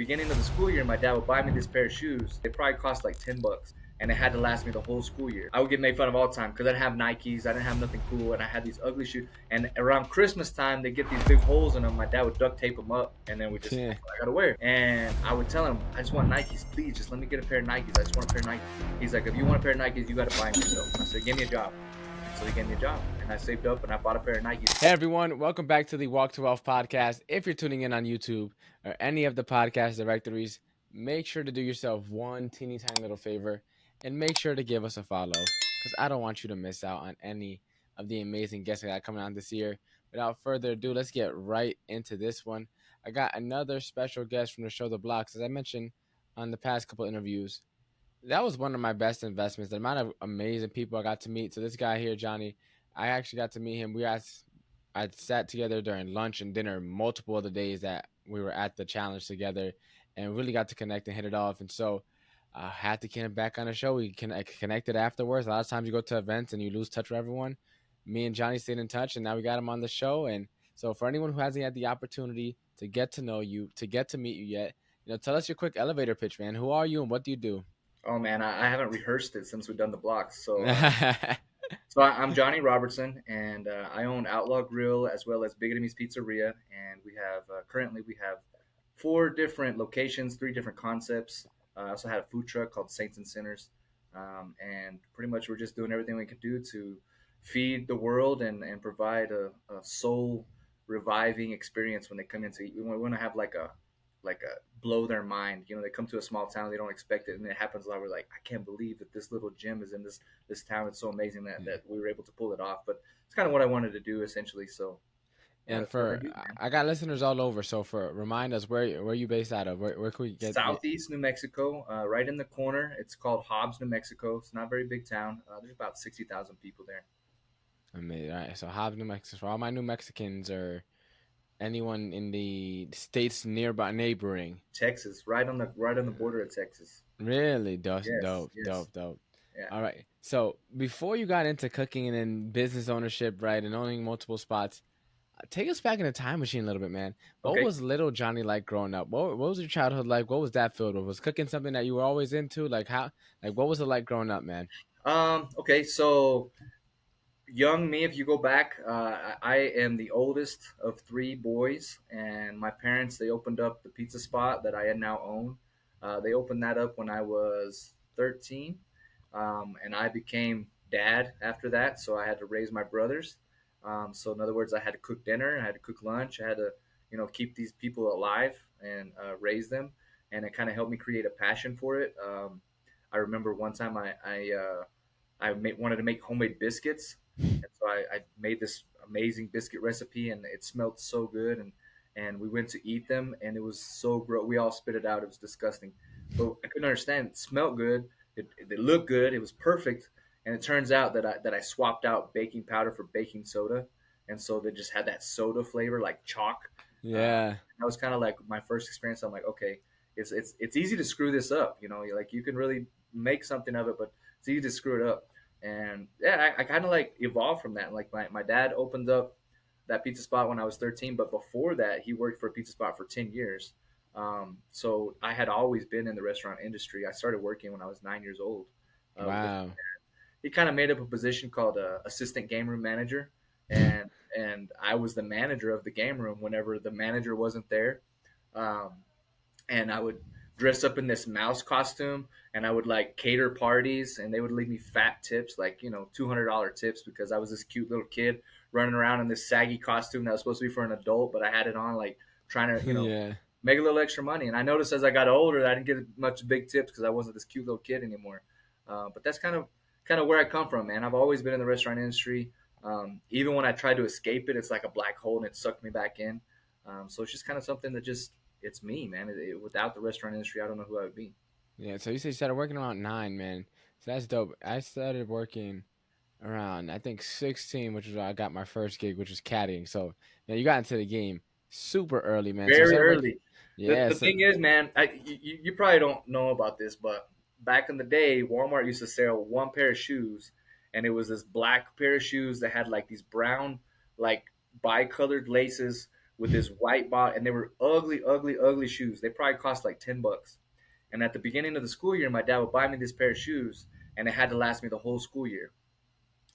beginning of the school year, my dad would buy me this pair of shoes. They probably cost like $10, and it had to last me the whole school year. I would get made fun of all the time because I didn't have Nikes, I didn't have nothing cool, and I had these ugly shoes. And around Christmas time, they get these big holes in them. My dad would duct tape them up, and then we just, Yeah. that's what I gotta wear. And I would tell him, I just want Nikes, please, just let me get a pair of Nikes. I just want a pair of Nikes. He's like, if you want a pair of Nikes, you gotta buy them yourself. I said, give me a job. So he gave me a job, and I saved up, and I bought a pair of Nikes. Hey everyone, welcome back to the Walk to Wealth podcast. If you're tuning in on YouTube or any of the podcast directories, make sure to do yourself one teeny tiny little favor and make sure to give us a follow because I don't want you to miss out on any of the amazing guests I got coming on this year. Without further ado, let's get right into this one. I got another special guest from the show The Blocks. As I mentioned on the past couple interviews, that was one of my best investments. The amount of amazing people I got to meet. So this guy here, Johnny, I actually got to meet him. I sat together during lunch and dinner multiple of the days that we were at the challenge together, and really got to connect and hit it off. And so I had to get him back on the show. We connected afterwards. A lot of times you go to events and you lose touch with everyone. Me and Johnny stayed in touch, and now we got him on the show. And so for anyone who hasn't had the opportunity to get to know you, to get to meet you yet, tell us your quick elevator pitch, man. Who are you and what do you do? Oh man, I haven't rehearsed it since we've done the blocks. So I'm Johnny Robertson, and I own Outlaw Grill as well as Biggity's Pizzeria, and we have currently we have 4 different locations, 3 different concepts. I also had a food truck called Saints and Sinners, and pretty much we're just doing everything we can do to feed the world and provide a soul reviving experience when they come in to eat. We want to have like a blow their mind. They come to a small town, they don't expect it, and it happens a lot. We're like, I can't believe that this little gym is in this town. It's so amazing that we were able to pull it off. But it's kind of what I wanted to do essentially. So yeah, And that's what I for do, man. I got listeners all over. So remind us where you based out of? Where could we get? Southeast New Mexico, right in the corner. It's called Hobbs, New Mexico. It's not a very big town. There's about 60,000 people there. Amazing. All right. So Hobbs, New Mexico. For all my New Mexicans or anyone in the states nearby, neighboring. Texas, right on the border of Texas. Really dope, Yes, dope, yes, dope, dope. yeah. All right. So before you got into cooking and then business ownership, right, and owning multiple spots, take us back in the time machine a little bit, man. What Okay. was little Johnny like growing up? What was your childhood like? What was that filled with? Was cooking something that you were always into? What was it like growing up, man? Okay. So young me, if you go back, I am the oldest of 3 boys, and my parents, they opened up the pizza spot that I now own. They opened that up when I was 13, and I became dad after that, so I had to raise my brothers. So in other words, I had to cook dinner, I had to cook lunch, I had to keep these people alive and raise them, and it kind of helped me create a passion for it. I remember one time wanted to make homemade biscuits, and so I made this amazing biscuit recipe, and it smelled so good, and we went to eat them, and it was so gross. We all spit it out. It was disgusting, but I couldn't understand. It smelled good. It looked good. It was perfect, and it turns out that I swapped out baking powder for baking soda, and so they just had that soda flavor like chalk. Yeah. That was kind of like my first experience. I'm like, okay, it's easy to screw this up. Like you can really make something of it, but it's easy to screw it up. And yeah, I kind of like evolved from that. Like my dad opened up that pizza spot when I was 13, but before that, he worked for a pizza spot for 10 years. So I had always been in the restaurant industry. I started working when I was 9 years old. With Wow. He kind of made up a position called assistant game room manager, and I was the manager of the game room whenever the manager wasn't there. Um, and I would dress up in this mouse costume, and I would like cater parties, and they would leave me fat tips, like $200 tips, because I was this cute little kid running around in this saggy costume that was supposed to be for an adult, but I had it on like trying to Yeah. make a little extra money. And I noticed as I got older that I didn't get much big tips because I wasn't this cute little kid anymore. But that's kind of where I come from, man. I've always been in the restaurant industry. Even when I tried to escape it, it's like a black hole and it sucked me back in. So it's just kind of something that just it's me, man. Without the restaurant industry, I don't know who I would be. Yeah. So you said you started working around 9, man. So that's dope. I started working around I think 16, which is when I got my first gig, which was caddying. So you got into the game super early, man. So you Very started working. early. The, Yeah. the So thing is, man, you probably don't know about this, but back in the day, Walmart used to sell one pair of shoes, and it was this black pair of shoes that had like these brown, like bicolored laces with this white bot, and they were ugly, ugly, ugly shoes. They probably cost like $10. And at the beginning of the school year, my dad would buy me this pair of shoes, and it had to last me the whole school year.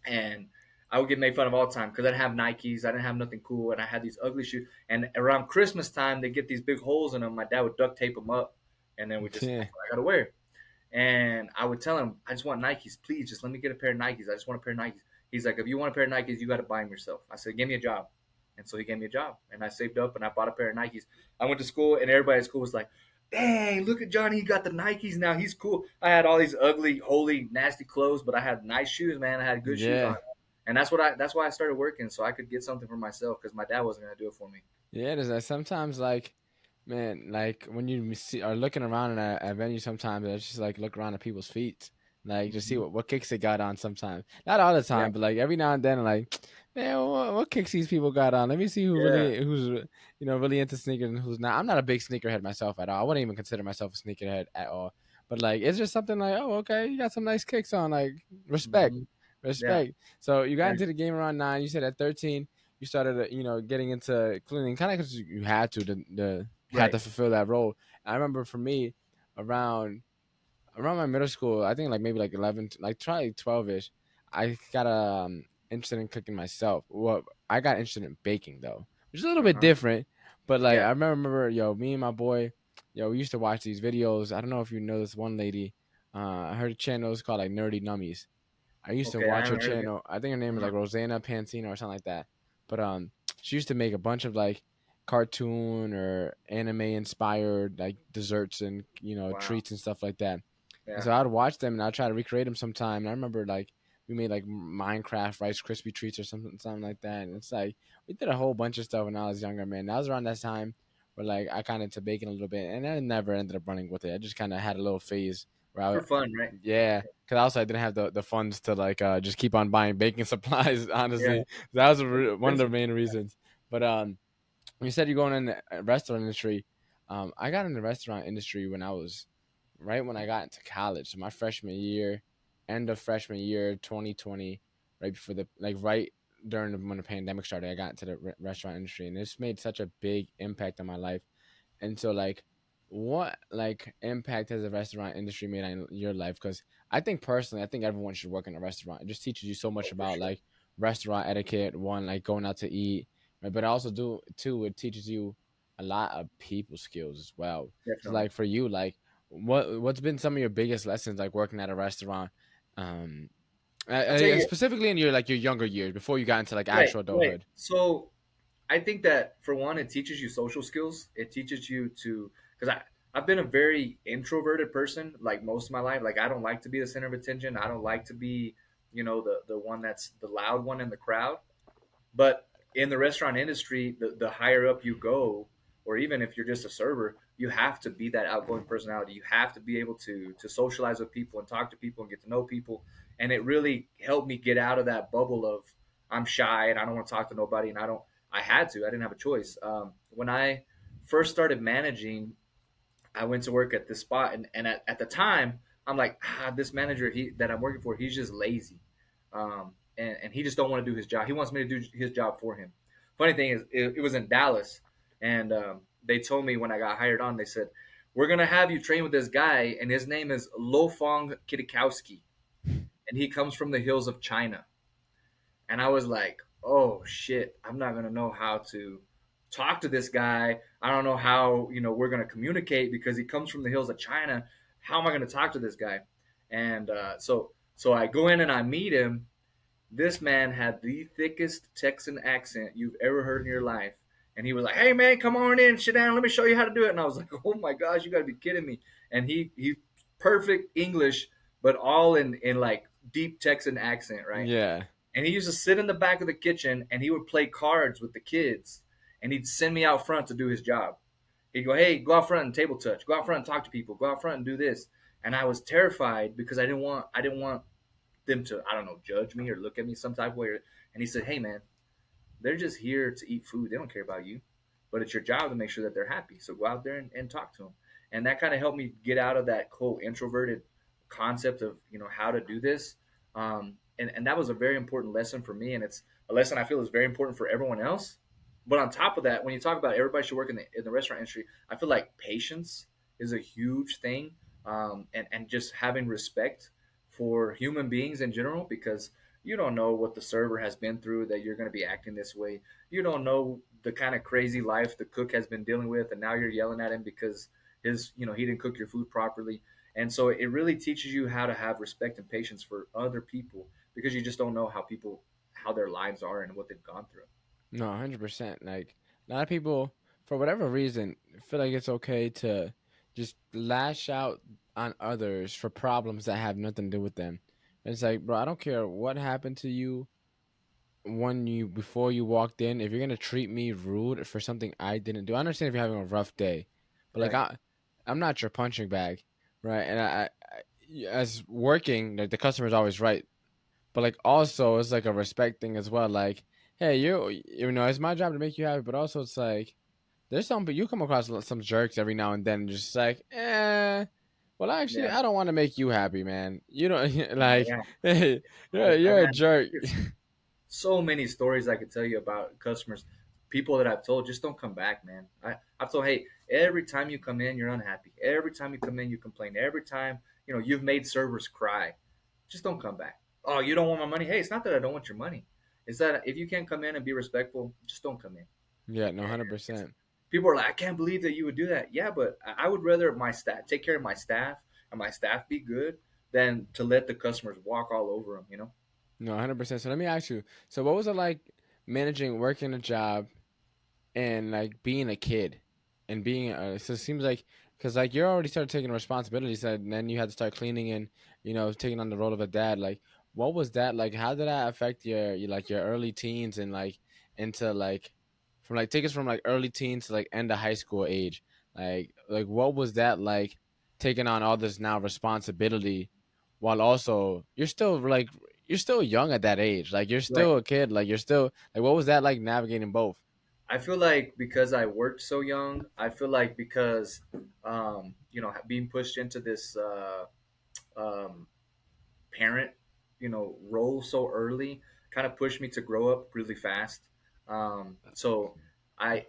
And I would get made fun of all the time because I didn't have Nikes, I didn't have nothing cool, and I had these ugly shoes. And around Christmas time, they get these big holes in them. My dad would duct tape them up, and then we just Yeah. that's what I gotta wear. And I would tell him, I just want Nikes, please, just let me get a pair of Nikes. I just want a pair of Nikes. He's like, if you want a pair of Nikes, you got to buy them yourself. I said, give me a job. And so he gave me a job, and I saved up and I bought a pair of Nikes. I went to school, and everybody at school was like, dang, look at Johnny. He got the Nikes now. He's cool. I had all these ugly, holy, nasty clothes, but I had nice shoes, man. I had good shoes on. Yeah. And that's why I started working, so I could get something for myself because my dad wasn't going to do it for me. Yeah, there's that sometimes like, man, like when you see are looking around at a venue, sometimes I just like look around at people's feet, like just see Mm-hmm. what kicks they got on. Sometimes, not all the Yeah. time, but like every now and then, I'm like, man, what kicks these people got on? Let me see Yeah. who's really into sneakers and who's not. I'm not a big sneakerhead myself at all. I wouldn't even consider myself a sneakerhead at all. But like, it's just something like, oh, okay, you got some nice kicks on. Like, respect, Mm-hmm. Yeah. respect. So you got Yeah. into the game around 9. You said at 13 you started, getting into cleaning, kind of because you had to, had Right. to fulfill that role. I remember for me, around my middle school, I think like maybe like 11, like try 12ish, I got interested in cooking myself. Well, I got interested in baking though, which is a little Uh bit huh. different. But like Yeah. I remember, yo, me and my boy, yo, we used to watch these videos. I don't know if you know this one lady. Her channel is called like Nerdy Nummies. I used to Okay. I watch her haven't heard of it. channel. I think her name Uh is huh. like Rosanna Pansina or something like that. But she used to make a bunch of like cartoon or anime inspired like desserts and Wow. treats and stuff like that. And Yeah. so I'd watch them and I'd try to recreate them sometime. And I remember like we made like Minecraft Rice Krispie treats or something like that. And it's like we did a whole bunch of stuff when I was younger, man. That was around that time where like I kind of into baking a little bit, and I never ended up running with it. I just kind of had a little phase where For fun, right? yeah, because also I didn't have the funds to like just keep on buying baking supplies. Yeah. Honestly, that was It's one of the expensive. main reasons. But you said you're going in the restaurant industry. I got in the restaurant industry when I was right when I got into college. So my freshman year, end of freshman year, 2020, right before the like right during when the pandemic started, I got into the restaurant industry, and it's made such a big impact on my life. And so, like, what like impact has the restaurant industry made on your life? Because I think personally, I think everyone should work in a restaurant. It just teaches you so much Oh, for about sure. like restaurant etiquette, one like going out to eat, right? But also do too, it teaches you a lot of people skills as well. So Definitely. like for you, like what's been some of your biggest lessons like working at a restaurant? Um, I'll tell you. specifically in your like your younger years before you got into like Right. actual Right. adulthood. So I think that for one, it teaches you social skills. It teaches you to because I've been a very introverted person like most of my life. Like I don't like to be the center of attention. I don't like to be the one that's the loud one in the crowd. But in the restaurant industry, the higher up you go, or even if you're just a server, you have to be that outgoing personality. You have to be able to socialize with people and talk to people and get to know people. And it really helped me get out of that bubble of I'm shy and I don't want to talk to nobody. And I don't. I had to. I didn't have a choice. When I first started managing, I went to work at this spot, and at the time, I'm like, this manager that I'm working for, he's just lazy, and he just don't want to do his job. He wants me to do his job for him. Funny thing is, it was in Dallas, and they told me when I got hired on, they said, we're gonna have you train with this guy, and his name is Lofong Kidikowski, and he comes from the hills of China. And I was like, oh shit, I'm not gonna know how to talk to this guy. I don't know how we're gonna communicate because he comes from the hills of China. How am I gonna talk to this guy? And so I go in and I meet him. This man had the thickest Texan accent you've ever heard in your life. And he was like, "Hey man, come on in, sit down. Let me show you how to do it." And I was like, "Oh my gosh, you got to be kidding me!" And he perfect English, but all in like deep Texan accent, right? Yeah. And he used to sit in the back of the kitchen and he would play cards with the kids, and he'd send me out front to do his job. He'd go, "Hey, go out front and table touch. Go out front and talk to people. Go out front and do this." And I was terrified because I didn't want them to, I don't know, judge me or look at me some type of way. And he said, "Hey man, they're just here to eat food. They don't care about you, but it's your job to make sure that they're happy. So go out there and talk to them." And that kind of helped me get out of that whole introverted concept of how to do this. And that was a very important lesson for me, and it's a lesson I feel is very important for everyone else. But on top of that, when you talk about everybody should work in the restaurant industry, I feel like patience is a huge thing, and just having respect for human beings in general, because you don't know what the server has been through that you're going to be acting this way. You don't know the kind of crazy life the cook has been dealing with, and now you're yelling at him because he didn't cook your food properly. And so it really teaches you how to have respect and patience for other people, because you just don't know how their lives are and what they've gone through. No, 100%. Like a lot of people, for whatever reason, feel like it's okay to just lash out on others for problems that have nothing to do with them. And it's like, bro, I don't care what happened to you when you before you walked in. If you're gonna treat me rude for something I didn't do, I understand if you're having a rough day, but like Right. I'm not your punching bag, right? And as working, like the customer's always right, but like also it's like a respect thing as well. Like, hey, it's my job to make you happy, but also it's like there's some, but you come across some jerks every now and then, just like, well, actually, Yeah. I don't want to make you happy, man. You don't like, Yeah. hey, I've you're a had jerk. so many stories I could tell you about customers, people that I've told, just don't come back, man. I've told, hey, every time you come in, you're unhappy. Every time you come in, you complain. Every time, you've made servers cry. Just don't come back. Oh, you don't want my money? Hey, it's not that I don't want your money. It's that if you can't come in and be respectful, just don't come in. Yeah, no, And hundred it's, percent. people are like, I can't believe that you would do that. Yeah, but I would rather my staff take care of my staff and my staff be good than to let the customers walk all over them. No, 100%. So let me ask you. So what was it like managing working a job and like being a kid and being so it seems like because like you're already started taking responsibilities and then you had to start cleaning and taking on the role of a dad. Like what was that like? How did that affect your early teens and like into like from like take us from like early teens to like end of high school age? Like what was that like taking on all this now responsibility while also you're still young at that age, like you're Right. still a kid, like you're still like what was that like navigating both? I feel like because I worked so young, I feel like because being pushed into this um, parent, role so early kind of pushed me to grow up really fast. So I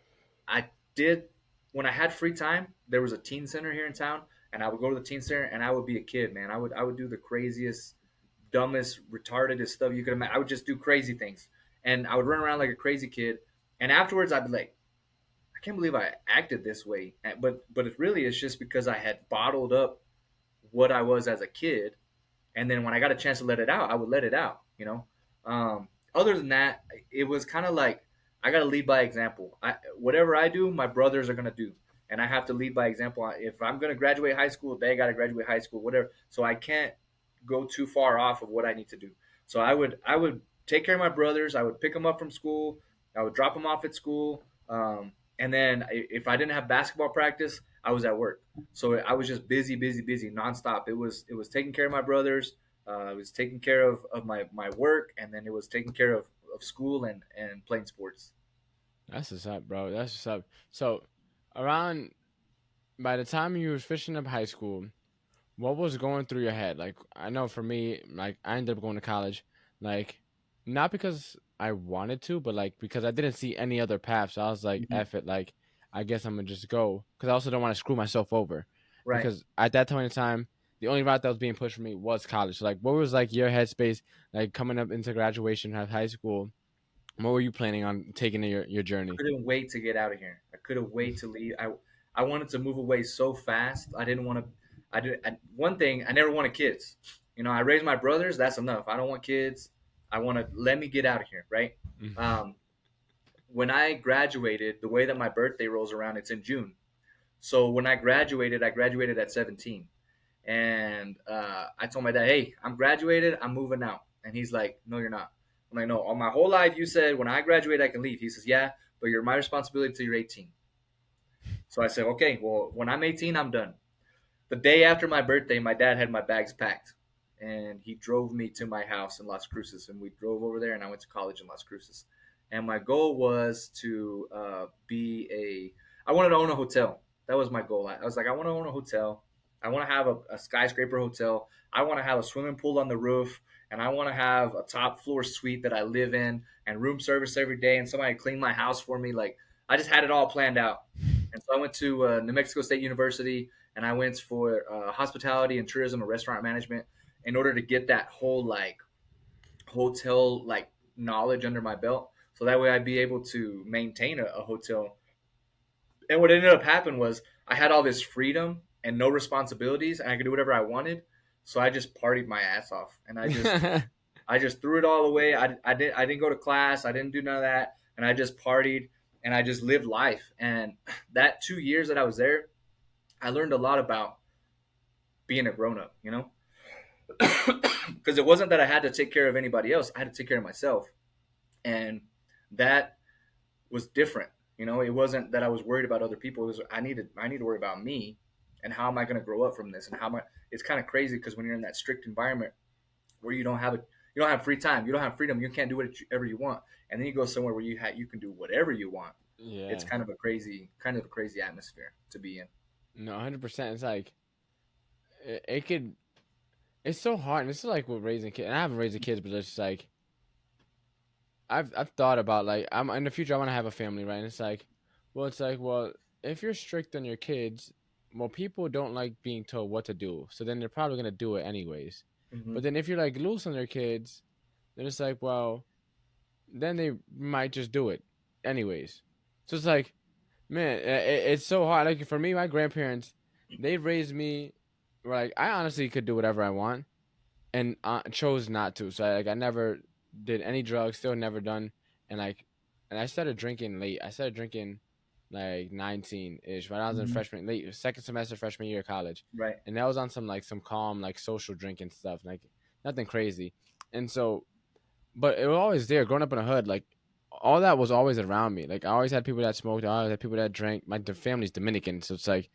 I did when I had free time. There was a teen center here in town, and I would go to the teen center, and I would be a kid, man. I would do the craziest, dumbest, retardedest stuff you could imagine. I would just do crazy things, and I would run around like a crazy kid. And afterwards, I'd be like, I can't believe I acted this way. But it really is just because I had bottled up what I was as a kid, and then when I got a chance to let it out, I would let it out. Other than that, it was kind of like I got to lead by example. Whatever I do, my brothers are gonna do, and I have to lead by example. If I'm gonna graduate high school, they got to graduate high school, whatever. So I can't go too far off of what I need to do. So I would take care of my brothers. I would pick them up from school. I would drop them off at school. And then if I didn't have basketball practice, I was at work. So I was just busy, busy, busy, nonstop. It was taking care of my brothers. It was taking care of my work, and then it was taking care of school and playing sports. That's what's up, bro. That's what's up. So, around by the time you were finishing up high school, what was going through your head? Like, I know for me, like I ended up going to college, like not because I wanted to, but like because I didn't see any other path. So I was like, Mhm. "F it!" Like, I guess I'm gonna just go because I also don't want to screw myself over. Right. Because at that point in time, the only route that was being pushed for me was college. So like, what was like your headspace like coming up into graduation of high school? What were you planning on taking in your journey? Couldn't wait to get out of here. I couldn't wait to leave. I wanted to move away so fast. I didn't want to. I did. One thing, I never wanted kids. I raised my brothers. That's enough. I don't want kids. I want to let me get out of here. Right. Um, when I graduated, the way that my birthday rolls around, it's in June. So when I graduated at 17. And I told my dad, hey, I'm graduated. I'm moving out. And he's like, no, you're not. I'm like, no, all my whole life you said when I graduate, I can leave. He says, yeah, but you're my responsibility until you're 18. So I said, okay, well, when I'm 18, I'm done. The day after my birthday, my dad had my bags packed, and he drove me to my house in Las Cruces, and we drove over there, and I went to college in Las Cruces. And my goal was to be a. I wanted to own a hotel. That was my goal. I was like, I want to own a hotel. I want to have a skyscraper hotel. I want to have a swimming pool on the roof, and I want to have a top floor suite that I live in and room service every day and somebody clean my house for me. Like I just had it all planned out. And so I went to New Mexico State University and I went for hospitality and tourism and restaurant management in order to get that whole like hotel like knowledge under my belt. So that way I'd be able to maintain a hotel. And what ended up happening was I had all this freedom and no responsibilities and I could do whatever I wanted. So I just partied my ass off and I just threw it all away. I didn't go to class. I didn't do none of that. And I just partied and I just lived life. And that 2 years that I was there, I learned a lot about being a grown up, you know? Because it wasn't that I had to take care of anybody else. I had to take care of myself. And that was different. You know, it wasn't that I was worried about other people. It was I need to worry about me and how am I going to grow up from this and how am I, it's kind of crazy because when you're in that strict environment where you don't have free time, you don't have freedom, you can't do whatever you want, and then you go somewhere where you can do whatever you want. It's Yeah. kind of a crazy atmosphere to be in. No, 100%. It's like it could. It's so hard. And it's like with raising kids. And I haven't raised kids, but it's just like I've thought about like I'm in the future. I want to have a family, right? And it's like, well, if you're strict on your kids, well, people don't like being told what to do, so then they're probably gonna do it anyways. Hmm. But then if you're like loose on their kids, then it's like, well, then they might just do it anyways. So it's like, man, it's so hard. Like for me, my grandparents, they raised me. Like I honestly could do whatever I want, and chose not to. So like I never did any drugs, still never done, and like, and I started drinking late. I started drinking like 19 ish when I was in Hmm. freshman late second semester freshman year of college, Right. and that was on some calm like social drinking stuff, like nothing crazy, and so but it was always there. Growing up in the hood, like all that was always around me. Like I always had people that smoked. I always had people that drank. My family's Dominican, so it's like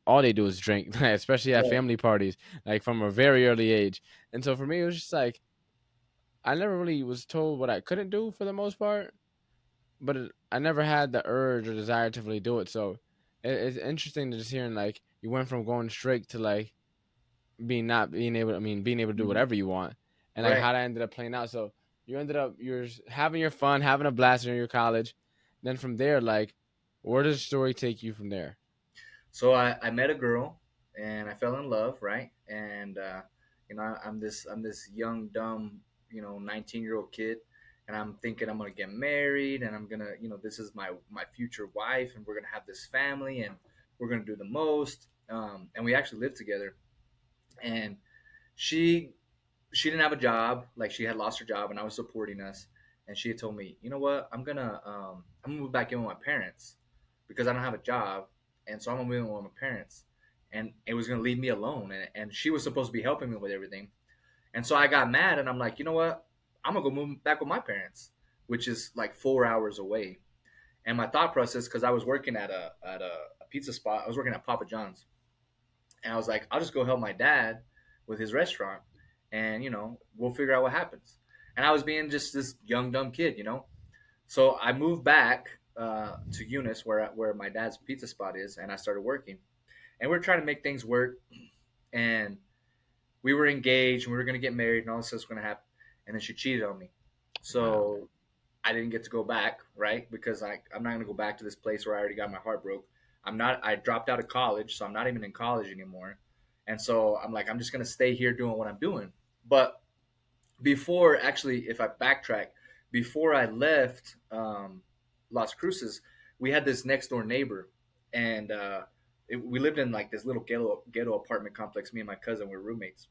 all they do is drink, especially at Right. family parties, like from a very early age. And so for me, it was just like I never really was told what I couldn't do for the most part, but I never had the urge or desire to really do it. So it's interesting to just hearing like you went from going strict to like being not being able I mean being able to do Hmm. whatever you want, and like Right. how that ended up playing out. So you're having your fun, having a blast in your college. Then from there, like where does the story take you from there? So I met a girl and I fell in love, right? And you know, I'm this young, dumb, you know, 19-year-old kid, and I'm thinking I'm gonna get married and I'm gonna, you know, this is my future wife, and we're gonna have this family and we're gonna do the most. And we actually lived together, and she she didn't have a job, like she had lost her job, and I was supporting us. And she had told me, you know what, I'm gonna move back in with my parents because I don't have a job, and so I'm gonna move in with my parents, and it was gonna leave me alone. And she was supposed to be helping me with everything, and so I got mad, and I'm like, you know what, I'm gonna go move back with my parents, which is like 4 hours away. And my thought process, because I was working at a pizza spot, I was working at Papa John's, and I was like, I'll just go help my dad with his restaurant, and you know, we'll figure out what happens. And I was being just this young dumb kid, you know. So I moved back to Eunice, where my dad's pizza spot is, and I started working. And we are trying to make things work, and we were engaged, and we were going to get married, and all this stuff was going to happen. And then she cheated on me, Wow. so I didn't get to go back, right? Because I'm not going to go back to this place where I already got my heart broke. I'm not. I dropped out of college, so I'm not even in college anymore. And so I'm like, I'm just going to stay here doing what I'm doing. But before, actually, if I backtrack, before I left Las Cruces, we had this next door neighbor, and we lived in like this little ghetto apartment complex. Me and my cousin were roommates,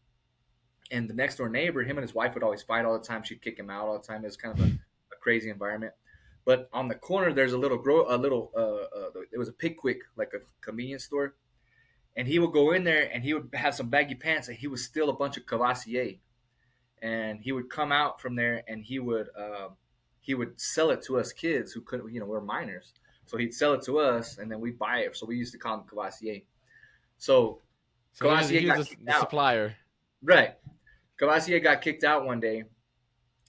and the next door neighbor, him and his wife would always fight all the time. She'd kick him out all the time. It was kind of a crazy environment. But on the corner, there's it was a Pickwick, like a convenience store, and he would go in there and he would have some baggy pants and he would steal a bunch of Cavassier, and he would come out from there and he would sell it to us kids who couldn't, you know, we're minors. So he'd sell it to us and then we'd buy it. So we used to call him Cavassier. So So Cavassier he was got kicked the out. supplier. Right. Cavassier got kicked out one day,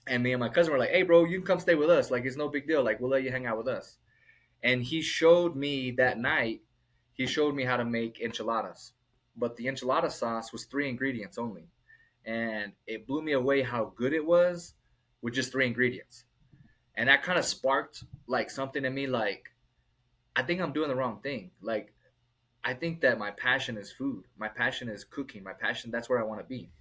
and me and my cousin were like, "Hey, bro, you can come stay with us. Like, it's no big deal. Like, we'll let you hang out with us." And he showed me that night. He showed me how to make enchiladas, but the enchilada sauce was three ingredients only, and it blew me away how good it was with just three ingredients. And that kind of sparked like something in me, like I think I'm doing the wrong thing. Like I think that my passion is food. My passion is cooking. My passion, that's where I want to be.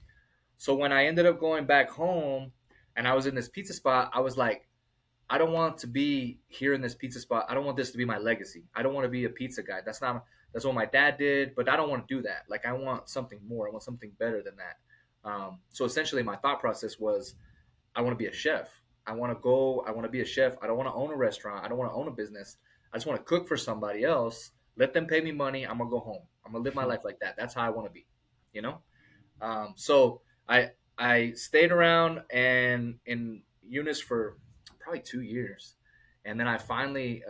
So when I ended up going back home and I was in this pizza spot, I was like, I don't want to be here in this pizza spot. I don't want this to be my legacy. I don't want to be a pizza guy. That's what my dad did, but I don't want to do that. Like I want something more. I want something better than that. So essentially, my thought process was, I want to be a chef. I want to go. I want to be a chef. I don't want to own a restaurant. I don't want to own a business. I just want to cook for somebody else. Let them pay me money. I'm gonna go home. I'm gonna live my life like that. That's how I want to be. You know. So I stayed around and in Eunice for probably 2 years, and then I finally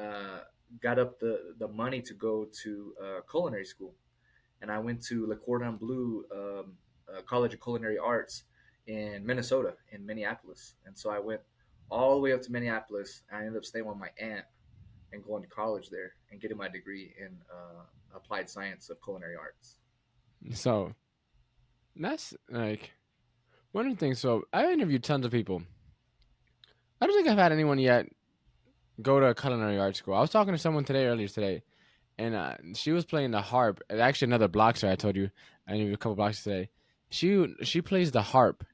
got up the money to go to culinary school, and I went to Le Cordon Bleu College of Culinary Arts in Minnesota, in Minneapolis, and so I went all the way up to Minneapolis. And I ended up staying with my aunt and going to college there and getting my degree in applied science of culinary arts. So that's like one of the things. So I interviewed tons of people. I don't think I've had anyone yet go to a culinary art school. I was talking to someone earlier today, and she was playing the harp. Actually, another blockster. I told you I interviewed a couple blocks today. She plays the harp,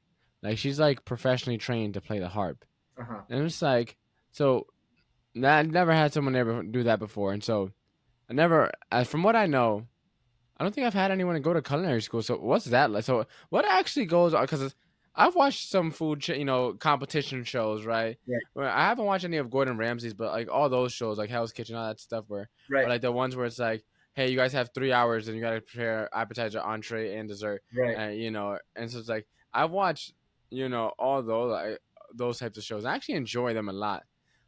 like she's like professionally trained to play the harp, Uh huh. and it's like so. I never had someone ever do that before, and so I never. From what I know, I don't think I've had anyone go to culinary school. So what's that like? So what actually goes on? Because I've watched some competition shows, right? Yeah. Where I haven't watched any of Gordon Ramsay's, but like all those shows, like Hell's Kitchen, all that stuff, where or Right. like the ones where it's like, hey, you guys have 3 hours and you got to prepare appetizer, entree, and dessert, Right. and and so it's like I've watched, all those those types of shows. I actually enjoy them a lot,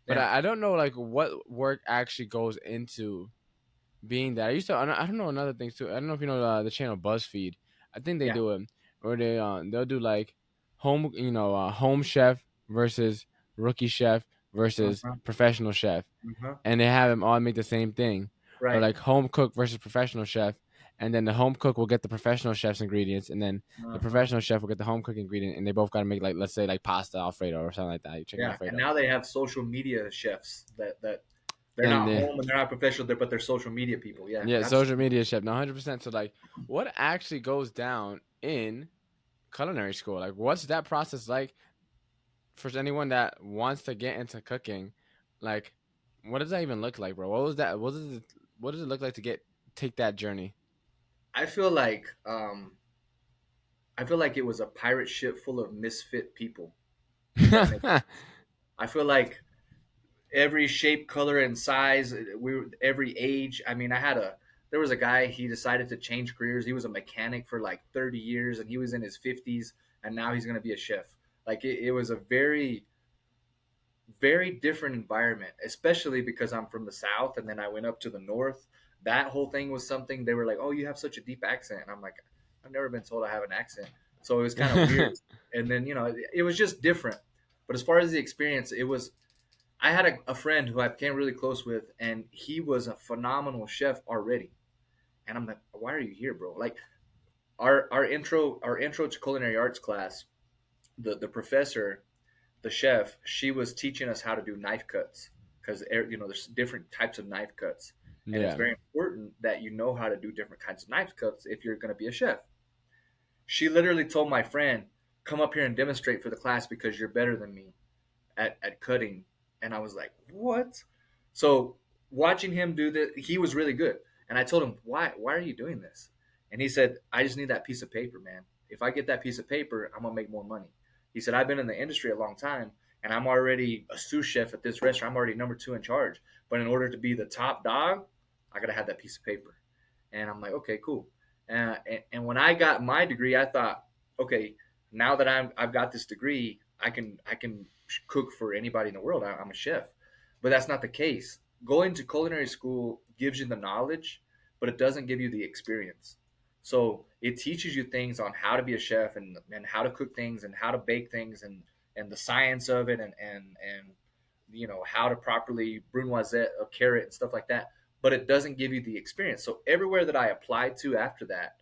but Yeah. I don't know like what work actually goes into being that. I don't know another thing too. I don't know if you know the channel BuzzFeed. I think they Yeah. do it, or they'll do like home chef versus rookie chef Uh versus huh. professional chef, Uh huh. and they have them all make the same thing, or Right. like home cook versus professional chef. And then the home cook will get the professional chef's ingredients, and then the Uh huh. professional chef will get the home cook ingredient, and they both got to make like let's say like pasta Alfredo or something like that, like chicken Yeah. And Alfredo. now they have social media chefs that they're And not home and they're not professional, but they're social media people. Yeah. yeah, social Absolutely. media chef, no, 100%. So like, what actually goes down in culinary school? Like, what's that process like for anyone that wants to get into cooking? Like, what does that even look like, bro? What was that? What does it look like to take that journey? I feel like I feel like it was a pirate ship full of misfit people. If that makes. I feel like every shape, color, and size. Every age. I mean, there was a guy. He decided to change careers. He was a mechanic for like 30 years, and he was in his 50s, and now he's going to be a chef. Like it was a very different environment, especially because I'm from the South and then I went up to the North. That whole thing was something they were like, "Oh, you have such a deep accent," and I'm like, "I've never been told I have an accent," so it was kind of weird. And then it was just different. But as far as the experience, it was. I had a friend who I became really close with, and he was a phenomenal chef already. And I'm like, "Why are you here, bro?" Like our intro to culinary arts class, the professor, the chef, she was teaching us how to do knife cuts because there's different types of knife cuts, and it's Yeah. very important that you know how to do different kinds of knife cuts if you're going to be a chef. She literally told my friend, "Come up here and demonstrate for the class because you're better than me at cutting." And I was like, "What?" So watching him do this, he was really good. And I told him, "Why are you doing this?" And he said, "I just need that piece of paper, man. If I get that piece of paper, I'm gonna make more money." He said, "I've been in the industry a long time, and I'm already a sous chef at this restaurant. I'm already number two in charge. But in order to be the top dog, I gotta have that piece of paper." And I'm like, "Okay, cool." And when I got my degree, I thought, "Okay, now that I've got this degree, I can cook for anybody in the world. I'm a chef." But that's not the case. Going to culinary school gives you the knowledge, but it doesn't give you the experience. So it teaches you things on how to be a chef and how to cook things and how to bake things and the science of it and how to properly brunoise a carrot and stuff like that. But it doesn't give you the experience. So everywhere that I applied to after that,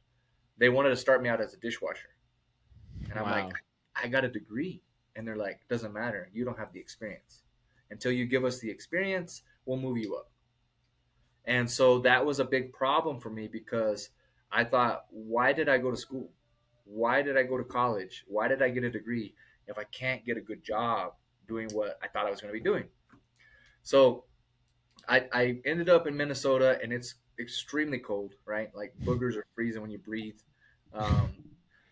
they wanted to start me out as a dishwasher. And I'm like, Wow. I got a degree. And they're like, doesn't matter. You don't have the experience. Until you give us the experience, we'll move you up. And so that was a big problem for me because I thought, why did I go to school? Why did I go to college? Why did I get a degree if I can't get a good job doing what I thought I was going to be doing? So I ended up in Minnesota, and it's extremely cold, right? Like boogers are freezing when you breathe. Um,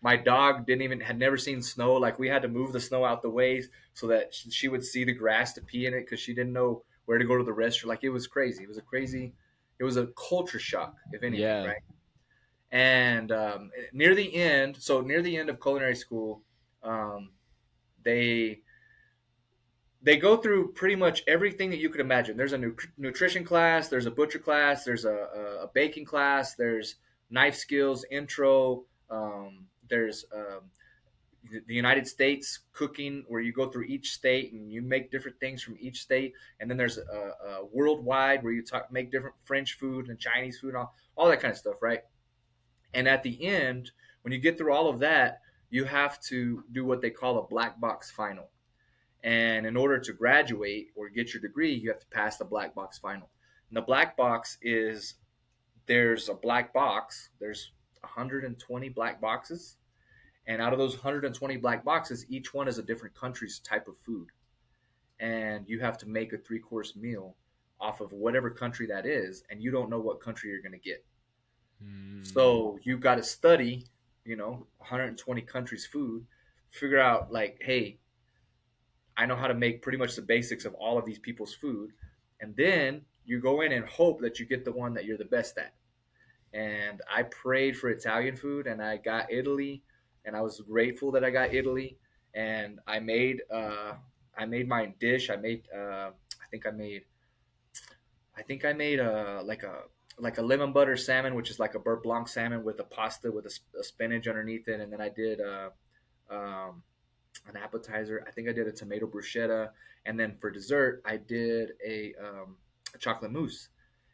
my dog didn't even had never seen snow. Like we had to move the snow out the way so that she would see the grass to pee in it because she didn't know where to go to the restroom. Like it was crazy. It was a crazy. It was a culture shock, if anything, Yeah. right? And near the end, so near the end of culinary school, um, they they go through pretty much everything that you could imagine. There's a nutrition class, there's a butcher class, there's a baking class, there's knife skills intro, there's the United States cooking where you go through each state and you make different things from each state, and then there's a worldwide where you make different French food and Chinese food and all that kind of stuff, right? And at the end, when you get through all of that, you have to do what they call a black box final. And in order to graduate or get your degree, you have to pass the black box final. And the black box is there's a black box, there's 120 black boxes. And out of those 120 black boxes, each one is a different country's type of food. And you have to make a three-course meal off of whatever country that is. And you don't know what country you're going to get. Mm, So you've got to study, 120 countries' food, figure out, like, hey, I know how to make pretty much the basics of all of these people's food. And then you go in and hope that you get the one that you're the best at. And I prayed for Italian food, and I got Italy, and I was grateful that I got Italy. And I made my dish. I think I made like a lemon butter salmon, which is like a beurre blanc salmon with a pasta with a spinach underneath it, and then I did um, an appetizer. I think I did a tomato bruschetta, and then for dessert, I did a chocolate mousse,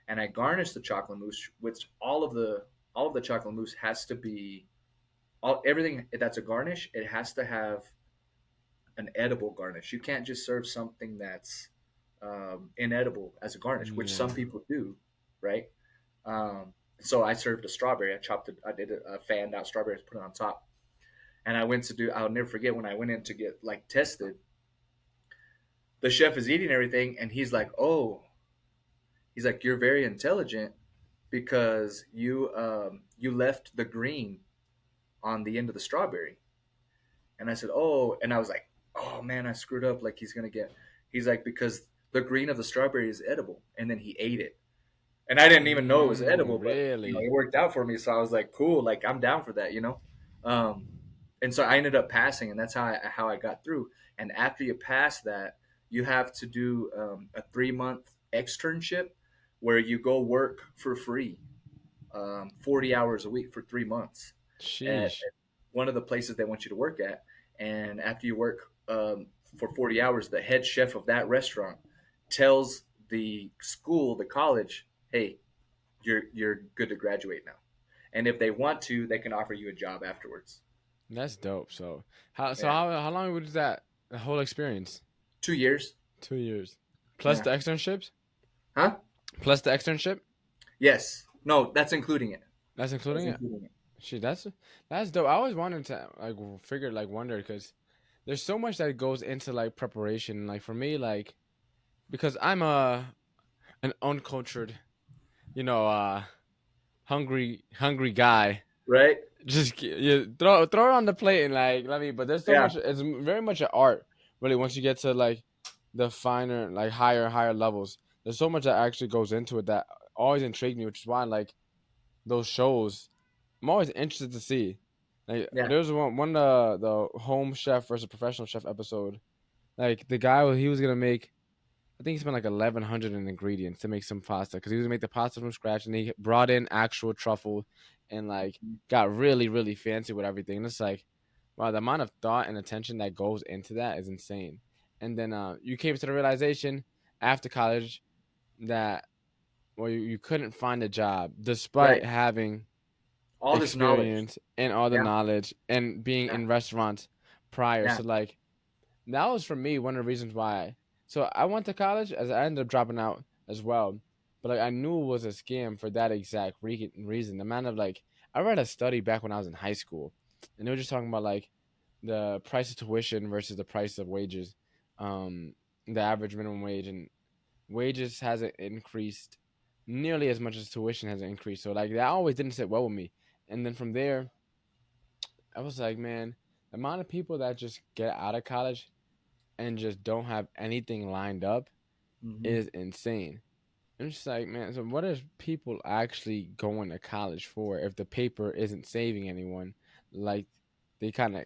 and I garnished the chocolate mousse with all of the chocolate mousse has to be all everything that's a garnish. It has to have an edible garnish. You can't just serve something that's inedible as a garnish, which yeah. some people do, right? So I served a strawberry. I did a fanned out strawberry, put it on top, and I went to do. I'll never forget when I went in to get like tested. The chef is eating everything, and he's like, "Oh, he's like, you're very intelligent because you left the green on the end of the strawberry." And I said, "Oh," and I was like, "Oh man, I screwed up. Like he's gonna get." He's like, "Because the green of the strawberry is edible," and then he ate it. And I didn't even know it was edible, but Really? it worked out for me. So I was like, cool, like I'm down for that. Um, and so I ended up passing, and that's how I got through. And after you pass that, you have to do a 3 month externship where you go work for free, 40 hours a week for 3 months at Sheesh. one of the places they want you to work at. And after you work for 40 hours, the head chef of that restaurant tells the school, the college, hey, you're good to graduate now. And if they want to, they can offer you a job afterwards. That's dope. So how Yeah, how long was that the whole experience? 2 years. 2 years. Plus Yeah, the externships? huh? Plus the externship? Yes. No, that's including it. That's That's including it? including it. Shit, that's dope. I always wanted to like figure like wonder because there's so much that goes into like preparation. Like for me, like because I'm a an uncultured, you know, hungry guy. Right? You throw it on the plate and like let me. But there's so Yeah. much. It's very much an art, really. Once you get to like the finer, like higher levels, there's so much that actually goes into it that always intrigued me, which is why like those shows, I'm always interested to see. Like Yeah. there's one the home chef versus professional chef episode. Like the guy he was gonna make I think he spent like 1,100 in ingredients to make some pasta because he was gonna make the pasta from scratch, and he brought in actual truffle and like got really fancy with everything. And it's like, wow, the amount of thought and attention that goes into that is insane. And then you came to the realization after college that well, you couldn't find a job despite Right. having all this knowledge. experience and all the Yeah, knowledge and being yeah, in restaurants prior. yeah. So like that was for me one of the reasons why. So I went to college as I ended up dropping out as well. But like I knew it was a scam for that exact reason. The amount of like I read a study back when I was in high school, and they were just talking about like the price of tuition versus the price of wages, the average minimum wage, and wages hasn't increased nearly as much as tuition has increased. So like that always didn't sit well with me. And then from there, I was like, man, the amount of people that just get out of college and just don't have anything lined up Hmm. is insane. I'm just like, man, so what is people actually going to college for if the paper isn't saving anyone like they kind of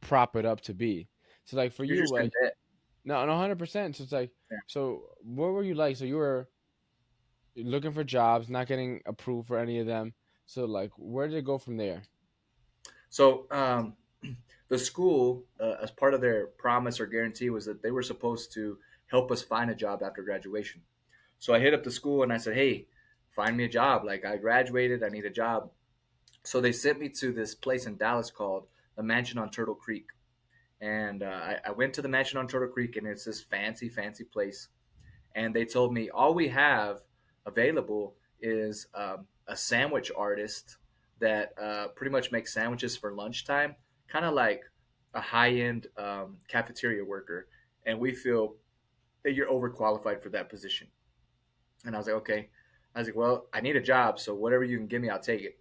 prop it up to be? So like for You're you, just in like debt. no, 100%. So it's like, so what were you like? So you were looking for jobs, not getting approved for any of them. So like, where did it go from there? So the school, as part of their promise or guarantee, was that they were supposed to help us find a job after graduation. So I hit up the school and I said, "Hey, find me a job. Like I graduated, I need a job." So they sent me to this place in Dallas called the Mansion on Turtle Creek, and I went to the Mansion on Turtle Creek, and it's this fancy, fancy place. And they told me all we have available is a sandwich artist that pretty much makes sandwiches for lunchtime, kind of like a high-end cafeteria worker. And we feel that you're overqualified for that position. And I was like, okay. I was like, well, I need a job, so whatever you can give me, I'll take it.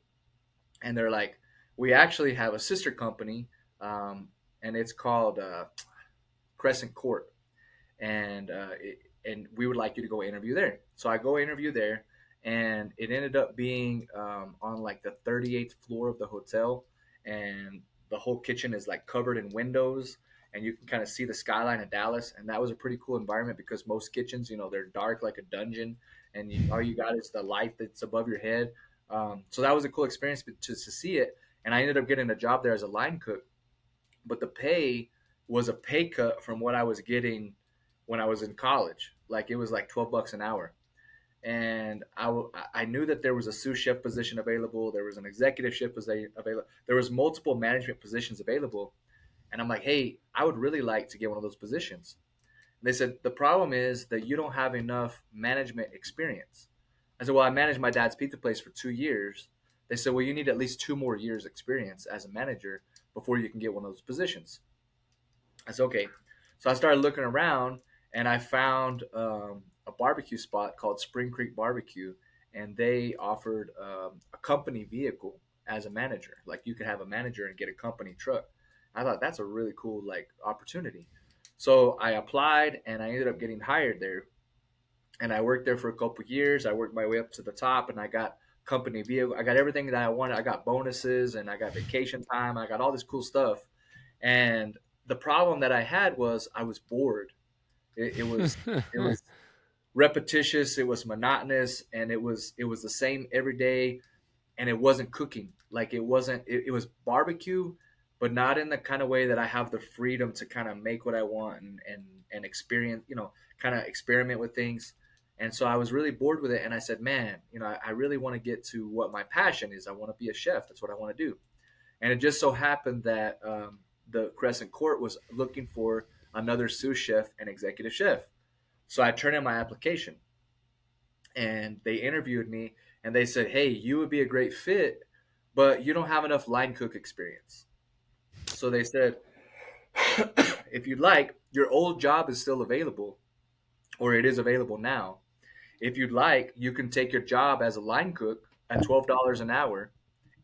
And they're like, we actually have a sister company, um, and it's called Crescent Court, and we would like you to go interview there. So I go interview there, and it ended up being on like the 38th floor of the hotel, and the whole kitchen is like covered in windows, and you can kind of see the skyline of Dallas, and that was a pretty cool environment because most kitchens, they're dark like a dungeon, and all you got is the light that's above your head. So that was a cool experience to see it, and I ended up getting a job there as a line cook, but the pay was a pay cut from what I was getting when I was in college. Like it was like $12 an hour. And I knew that there was a sous chef position available. There was an executive chef position available. There was multiple management positions available. And I'm like, hey, I would really like to get one of those positions. And they said, the problem is that you don't have enough management experience. I said, well, I managed my dad's pizza place for 2 years. They said, well, you need at least 2 more years experience as a manager before you can get one of those positions. I said, okay. So I started looking around and I found a barbecue spot called Spring Creek Barbecue, and they offered a company vehicle as a manager. Like you could have a manager and get a company truck. I thought that's a really cool like opportunity. So I applied and I ended up getting hired there. And I worked there for a couple of years. I worked my way up to the top, and I got company vehicle. I got everything that I wanted. I got bonuses, and I got vacation time. I got all this cool stuff. And the problem that I had was I was bored. It was repetitious. It was monotonous, and it was the same every day. And it wasn't cooking. Like it wasn't. It was barbecue, but not in the kind of way that I have the freedom to kind of make what I want and experience. Kind of experiment with things. And so I was really bored with it, and I said, "Man, I really want to get to what my passion is. I want to be a chef. That's what I want to do." And it just so happened that the Crescent Court was looking for another sous chef and executive chef. So I turned in my application, and they interviewed me, and they said, "Hey, you would be a great fit, but you don't have enough line cook experience." So they said, "If you'd like, your old job is still available, or it is available now. If you'd like, you can take your job as a line cook at $12 an hour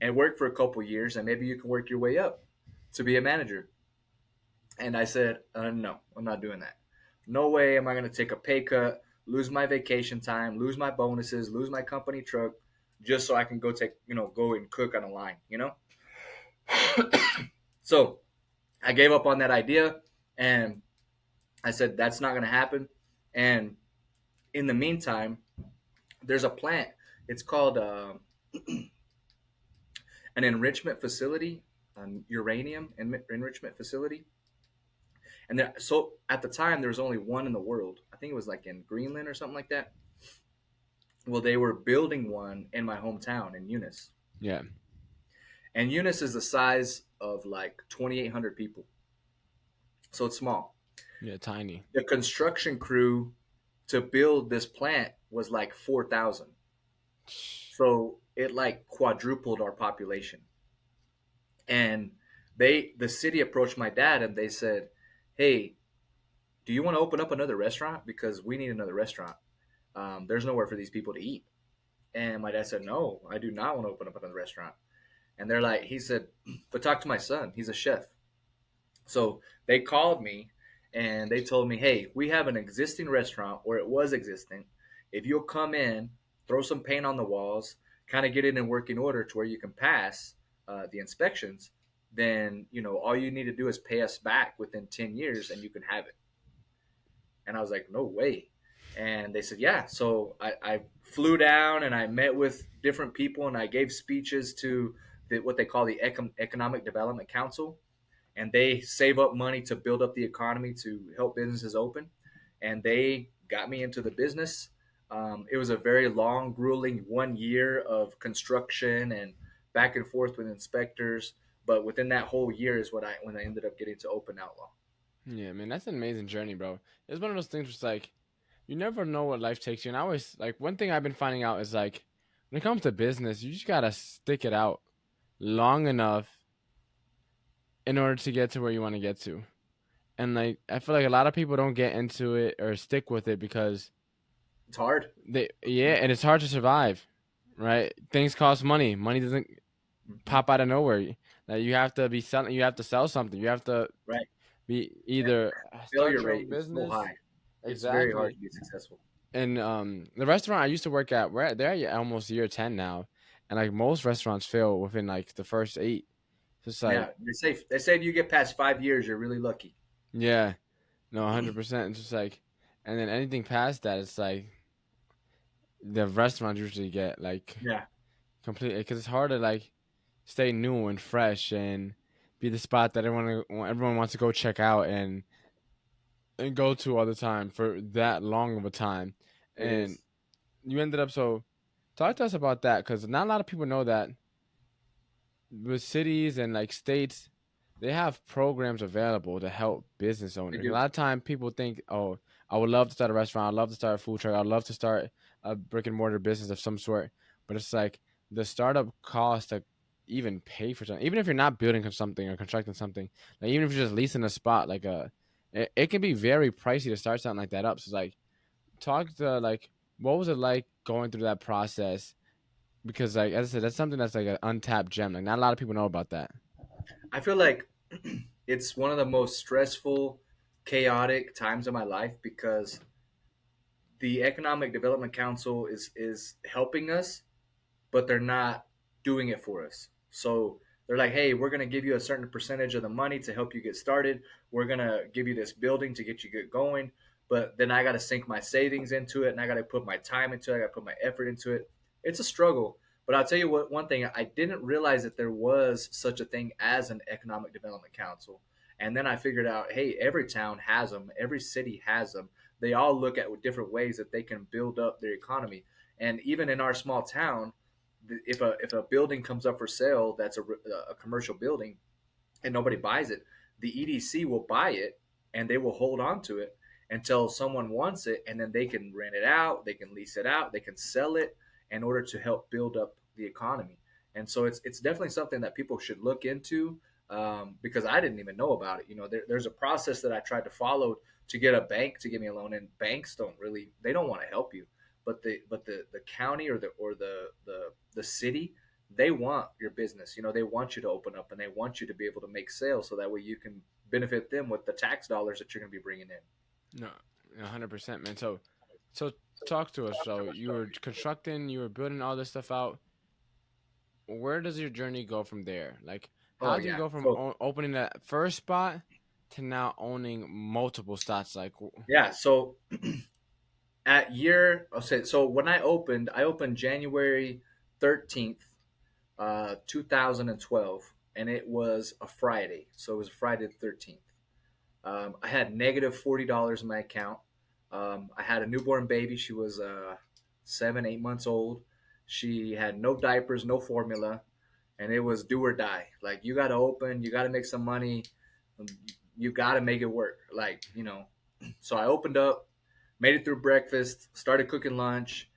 and work for a couple years, and maybe you can work your way up to be a manager." And I said, no, I'm not doing that. No way am I going to take a pay cut, lose my vacation time, lose my bonuses, lose my company truck, just so I can go and cook on a line. So I gave up on that idea, and I said, that's not going to happen. And in the meantime, there's a plant. It's called an enrichment facility, an uranium enrichment facility. And so at the time, there was only one in the world. I think it was like in Greenland or something like that. Well, they were building one in my hometown in Eunice. Yeah. and Eunice is the size of like 2,800 people, so it's small. Yeah, tiny. The construction crew to build this plant was like 4,000, so it like quadrupled our population. And the city approached my dad and they said, "Hey, do you want to open up another restaurant? Because we need another restaurant. There's nowhere for these people to eat." And my dad said, "No, I do not want to open up another restaurant." And they're like, he said, "But talk to my son. He's a chef." So they called me and they told me, "Hey, we have an existing restaurant, or it was existing. If you'll come in, throw some paint on the walls, kind of get it in working order to where you can pass the inspections, then all you need to do is pay us back within 10 years, and you can have it." And I was like, "No way." And they said, "Yeah." So I flew down and I met with different people and I gave speeches to what they call the Economic Development Council, and they save up money to build up the economy to help businesses open. And they got me into the business. It was a very long, grueling 1 year of construction and back and forth with inspectors. But within that whole year is when I ended up getting to open Outlaw. Yeah, man, that's an amazing journey, bro. It's one of those things where it's like you never know what life takes you. And I always like one thing I've been finding out is like when it comes to business, you just gotta stick it out long enough in order to get to where you want to get to. And like I feel like a lot of people don't get into it or stick with it because It's hard. and it's hard to survive, right? Things cost money. Money doesn't Mm-hmm. pop out of nowhere. Like you have to be selling. You have to sell something. You have to Right. be either Failure start your own rate is so business. high. It's very hard Exactly. to be successful. And the restaurant I used to work at, we're there almost year 10 now, and like most restaurants fail within like the first 8. So it's Yeah, like, they say if you get past 5 years, you're really lucky. yeah, no, 100%. It's just like, and then anything past that, it's like the restaurants usually get like Yeah, completely because it's hard to like stay new and fresh and be the spot that everyone wants to go check out and go to all the time for that long of a time. it And is. you ended up so talk to us about that because not a lot of people know that with cities and like states, they have programs available to help business They owners. A do. lot of time people think, oh, I would love to start a restaurant. I'd love to start a food truck. I'd love to start a brick and mortar business of some sort. But it's like the startup cost to even pay for something, even if you're not building something or constructing something, like even if you're just leasing a spot, it can be very pricey to start something like that up. So it's like, talk to like, what was it like going through that process? Because like as I said, that's something that's like an untapped gem. Like not a lot of people know about that. I feel like it's one of the most stressful, chaotic times of my life because the Economic Development Council is helping us, but they're not doing it for us. So they're like, "Hey, we're going to give you a certain percentage of the money to help you get started. We're going to give you this building to get you get going, but then I got to sink my savings into it, and I got to put my time into it. I got to put my effort into it. It's a struggle." But I'll tell you what, one thing, I didn't realize that there was such a thing as an Economic Development Council. And then I figured out, hey, every town has them, every city has them. They all look at different ways that they can build up their economy. And even in our small town, if a building comes up for sale that's a commercial building and nobody buys it, the EDC will buy it and they will hold on to it until someone wants it, and then they can rent it out, they can lease it out, they can sell it in order to help build up the economy. And so it's definitely something that people should look into, because I didn't even know about it. There's a process that I tried to follow to get a bank to give me a loan, and banks they don't want to help you, but the county or the city, they want your business. They want you to open up and they want you to be able to make sales so that way you can benefit them with the tax dollars that you're going to be bringing in. No, 100%, man. So talk to us. So you were constructing, you were building all this stuff out. Where does your journey go from there? Like, Oh how do you yeah. go from So opening that first spot to now owning multiple spots? Like, yeah. So at year, I'll say, so when I opened January 13th, 2012, and it was a Friday. So it was Friday the 13th. I had -$40 in my account. I had a newborn baby. She was 7, 8 months old. She had no diapers, no formula. and it was do or die. Like you got to open, you got to make some money, you got to make it work. Like so I opened up, made it through breakfast, started cooking lunch,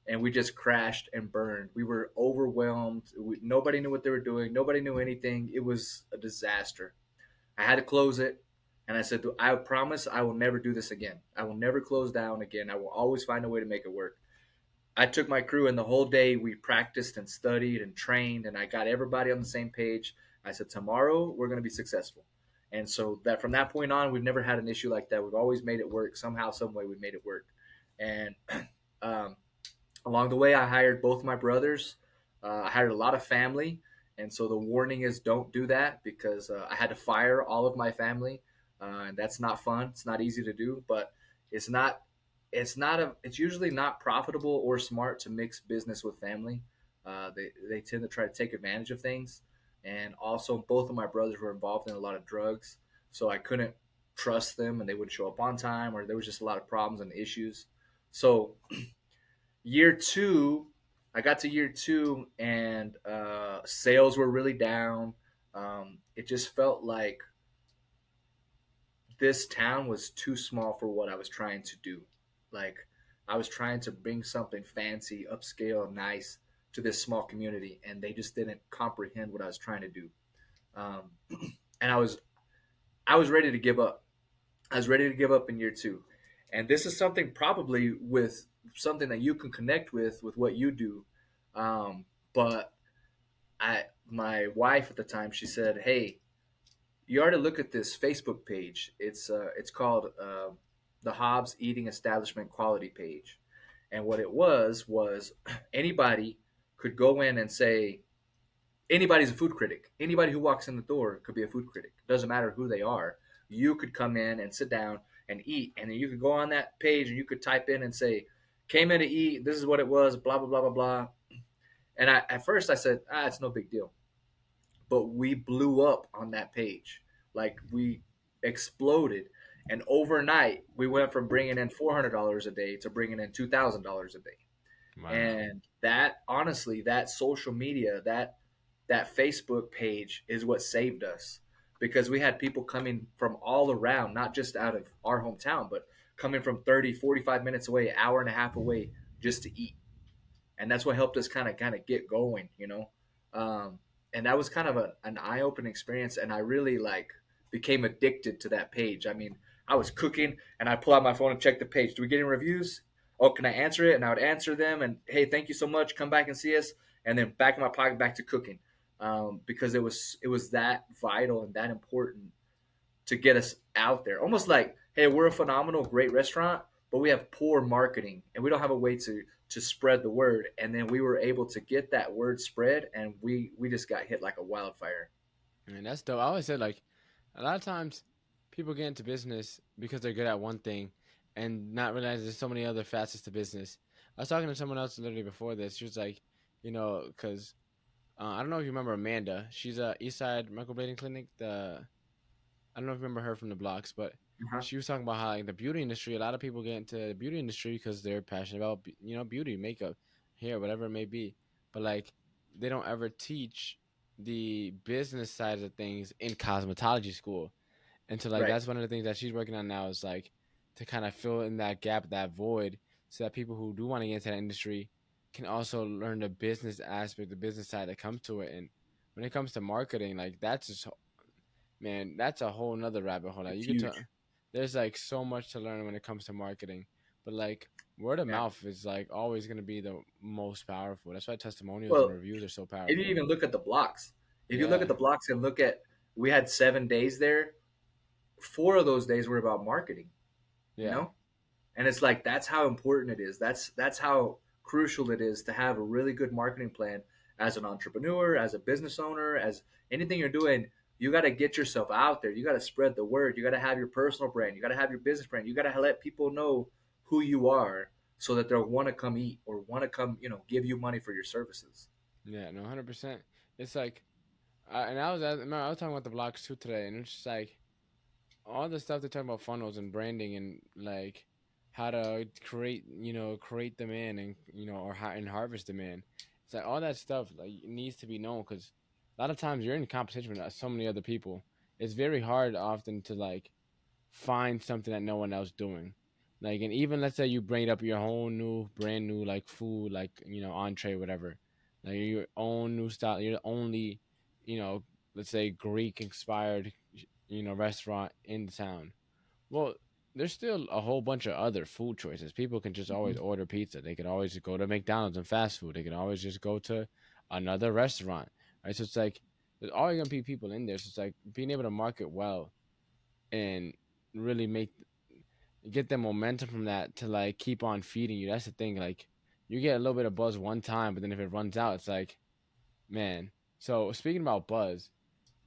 and we just crashed and burned. We were overwhelmed. Nobody knew what they were doing. Nobody knew anything. It was a disaster. I had to close it. And I said, I promise I will never do this again. I will never close down again. I will always find a way to make it work. I took my crew, and the whole day we practiced and studied and trained, and I got everybody on the same page. I said, tomorrow we're going to be successful. And so that from that point on, we've never had an issue like that. We've always made it work somehow, some way. We made it work. And um, along the way, I hired both my brothers. I hired a lot of family, and so the warning is don't do that because I had to fire all of my family, and that's not fun. It's not easy to do, but it's not. It's usually not profitable or smart to mix business with family. They tend to try to take advantage of things, and also both of my brothers were involved in a lot of drugs, so I couldn't trust them, and they wouldn't show up on time, or there was just a lot of problems and issues. So year two, I got to year two, and sales were really down. It just felt like this town was too small for what I was trying to do. Like I was trying to bring something fancy, upscale, nice to this small community, and they just didn't comprehend what I was trying to do. Um, and I was ready to give up. I was ready to give up in year two, and this is something probably with something that you can connect with what you do. Um, but my wife at the time, she said, "Hey, you ought to look at this Facebook page. It's called the Hobbs Eating Establishment Quality Page, and what it was anybody could go in and say anybody's a food critic. Anybody who walks in the door could be a food critic. Doesn't matter who they are. You could come in and sit down and eat, and then you could go on that page and you could type in and say, came in to eat. This is what it was. Blah blah blah blah blah. And at first I said, it's no big deal, but we blew up on that page. Like we exploded. And overnight, we went from bringing in $400 a day to bringing in $2,000 a day. Wow. And that, honestly, that social media, that Facebook page is what saved us because we had people coming from all around, not just out of our hometown, but coming from 30, 45 minutes away, an hour and a half away just to eat. And that's what helped us kind of get going. Um, and that was kind of an eye-opening experience, and I really like became addicted to that page. I mean, I was cooking and I pull out my phone and check the page. Do we get any reviews? Oh, can I answer it? And I would answer them, and hey, thank you so much, come back and see us, and then back in my pocket back to cooking, because it was that vital and that important to get us out there. Almost like, hey, we're a phenomenal, great restaurant, but we have poor marketing and we don't have a way to spread the word. And then we were able to get that word spread, and we just got hit like a wildfire. I mean, that's dope. I always said like a lot of times people get into business because they're good at one thing and not realize there's so many other facets to business. I was talking to someone else literally before this. She was like, because I don't know if you remember Amanda. She's a Eastside Microblading Clinic. I don't know if you remember her from the blocks, but Uh-huh. she was talking about how like the beauty industry. A lot of people get into the beauty industry because they're passionate about beauty, makeup, hair, whatever it may be. But like they don't ever teach the business side of things in cosmetology school. And so like Right. that's one of the things that she's working on now is like to kind of fill in that gap, that void, so that people who do want to get into that industry can also learn the business aspect, the business side that comes to it. And when it comes to marketing, like that's just man, that's a whole nother rabbit hole. Like It's you could tell, huge. there's like so much to learn when it comes to marketing, but like word of Yeah. mouth is like always gonna be the most powerful. That's why testimonials and Well, reviews are so if you powerful. even look at the blocks, if you look Yeah, at the blocks and look at, we had 7 days there. 4 of those days were about marketing. You yeah, know, and it's like that's how important it is. That's how crucial it is to have a really good marketing plan as an entrepreneur, as a business owner, as anything you're doing. You got to get yourself out there. You got to spread the word. You got to have your personal brand. You got to have your business brand. You got to let people know who you are so that they'll want to come eat or want to come, give you money for your services. yeah. No, 100%. It's like, and remember, I was talking about the blocks too today, and it's just like all the stuff they're talking about funnels and branding and like how to create demand and or and harvest demand. It's like all that stuff like needs to be known because a lot of times you're in competition with so many other people. It's very hard often to like find something that no one else doing. Like, and even let's say you bring up your own new, brand new like food, like entree, whatever. Like your own new style. You're the only, you know, let's say Greek inspired, restaurant in the town. Well, there's still a whole bunch of other food choices. People can just always Mhm. order pizza. They can always go to McDonald's and fast food. They can always just go to another restaurant. Right. So it's like there's always gonna be people in there. So it's like being able to market well and really get the momentum from that to like keep on feeding you. That's the thing. Like you get a little bit of buzz one time, but then if it runs out, it's like, man. So speaking about buzz,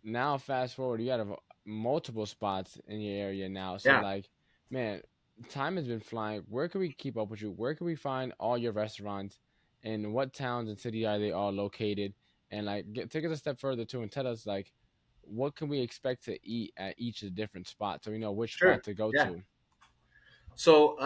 now fast forward, you got multiple spots in your area now. So Yeah, like, man, time has been flying. Where can we keep up with you? Where can we find all your restaurants? And what towns and city are they all located? And like, take us a step further too, and tell us like, what can we expect to eat at each of the different spots, so we know which spot sure. to go Yeah. to. So,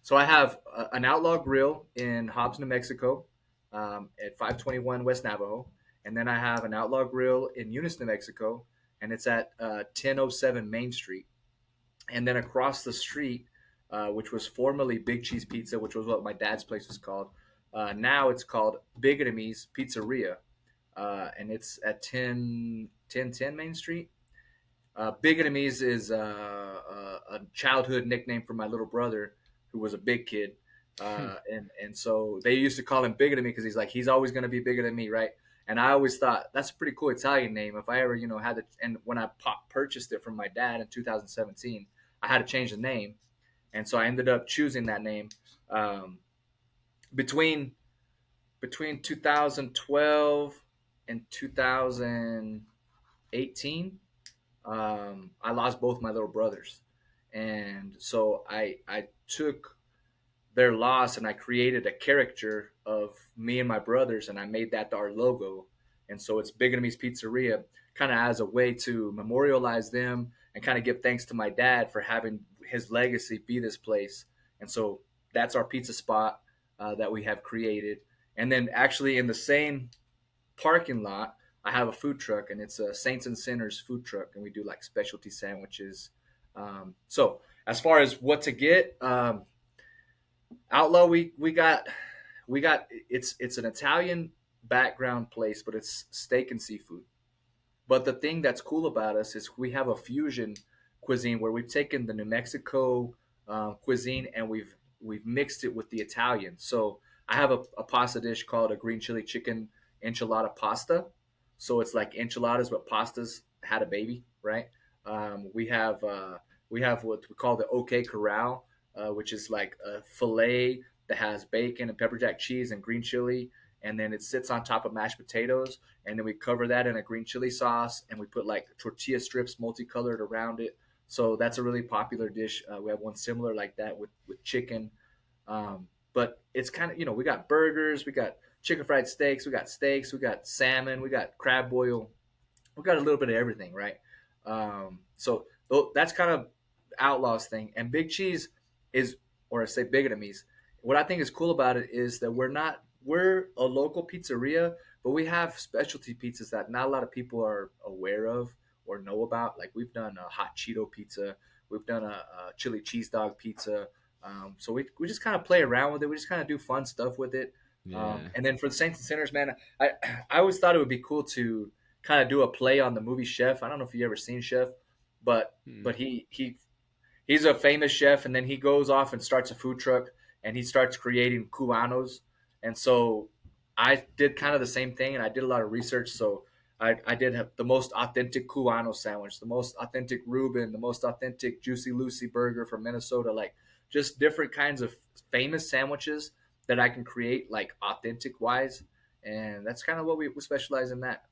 so I have an Outlaw Grill in Hobbs, New Mexico, at 521 West Navajo, and then I have an Outlaw Grill in Eunice, New Mexico, and it's at 1007 Main Street. And then across the street, which was formerly Big Cheese Pizza, which was what my dad's place was called. Now it's called Biggity's Pizzeria, and it's at 1010 Main Street. Biggitym is a childhood nickname for my little brother, who was a big kid, and so they used to call him Biggitym because he's always going to be bigger than me, right? And I always thought that's a pretty cool Italian name. If I ever had it, and when I purchased it from my dad in 2017, I had to change the name, and so I ended up choosing that name um, between 2012 and 2018. I lost both my little brothers, and so I took their loss and I created a caricature of me and my brothers, and I made that our logo. And so it's Biggitym's Pizzeria, kind of as a way to memorialize them and kind of give thanks to my dad for having his legacy be this place. And so that's our pizza spot that we have created. And then actually in the same parking lot, I have a food truck, and it's a Saints and Sinners food truck, and we do like specialty sandwiches. So as far as what to get, Outlaw, we got it's an Italian background place, but it's steak and seafood. But the thing that's cool about us is we have a fusion cuisine where we've taken the New Mexico cuisine and we've mixed it with the Italian. So I have a pasta dish called a green chili chicken enchilada pasta. So it's like enchiladas, but pastas had a baby, right? We have what we call the OK Corral, which is like a fillet that has bacon and pepper jack cheese and green chili, and then it sits on top of mashed potatoes, and then we cover that in a green chili sauce, and we put like tortilla strips multicolored around it. So that's a really popular dish. We have one similar like that with chicken, but it's kind of we got burgers, we got chicken fried steaks, we got salmon, we got crab boil, we got a little bit of everything, right? So that's kind of Outlaws thing, and Big Cheese is, or I say Biggitym's. What I think is cool about it is that we're a local pizzeria, but we have specialty pizzas that not a lot of people are aware of or know about. Like we've done a hot Cheeto pizza, we've done a chili cheese dog pizza. So we just kind of play around with it. We just kind of do fun stuff with it. Yeah. And then for the Saints and Sinners, man, I always thought it would be cool to kind of do a play on the movie Chef. I don't know if you ever seen Chef, but Hmm. he's a famous chef, and then he goes off and starts a food truck, and he starts creating cubanos. And so I did kind of the same thing, and I did a lot of research. So I did have the most authentic cubano sandwich, the most authentic Reuben, the most authentic Juicy Lucy burger from Minnesota, like just different kinds of famous sandwiches that I can create like authentic wise. And that's kind of what we specialize in that.